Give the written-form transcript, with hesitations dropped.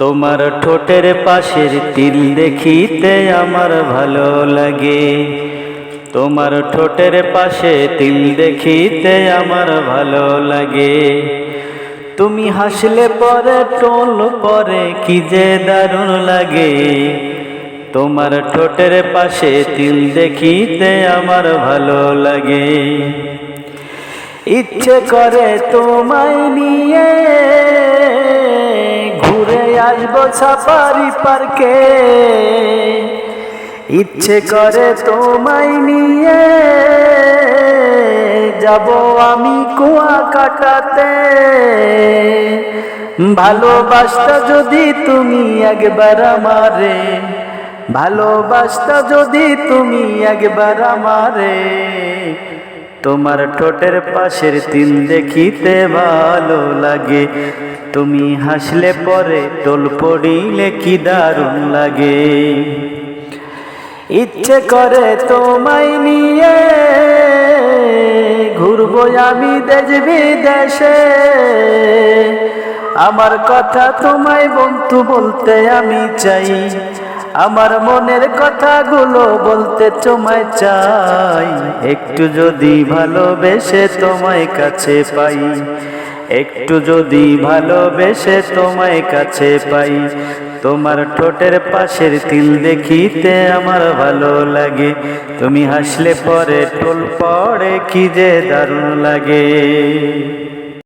তোমার ঠোঁটের পাশের তিল দেখিতে আমার ভালো লাগে। তোমার ঠোঁটের পাশে তিল দেখিতে আমার ভালো লাগে। তুমি হাসলে পরে টোল পরে কি যে দারুণ লাগে। তোমার ঠোঁটের পাশে তিল দেখিতে আমার ভালো লাগে। ইচ্ছে করে তোমায় নিয়ে ঘুরে আসবো সাফারি পার্কে। ইচ্ছে করে তোমায় নিয়ে যাব আমি কুয়া কাটাতে। ভালোবাসতা যদি তুমি একবার আমারে, ভালোবাসতা যদি তুমি একবার আমারে। তোমার ঠোঁটের পাশের তিল দেখিতে ভালো লাগে। তুমি হাসলে পরে টোল পড়িলে কি দারুণ লাগে। ইচ্ছে করে তোমায় নিয়ে ঘুরবো আমি দেশ বিদেশে। আমার কথা তোমায় বন্ধু বলতে আমি চাই, আমার মনের কথাগুলো বলতে তোমায় চাই। একটু যদি ভালোবেসে তোমায় কাছে পাই, একটু যদি ভালোবেসে তোমায় কাছে পাই। তোমার ঠোঁটের পাশের তিল দেখিতে আমার ভালো লাগে। তুমি হাসলে পরে টোল পড়ে কি যে দারুণ লাগে।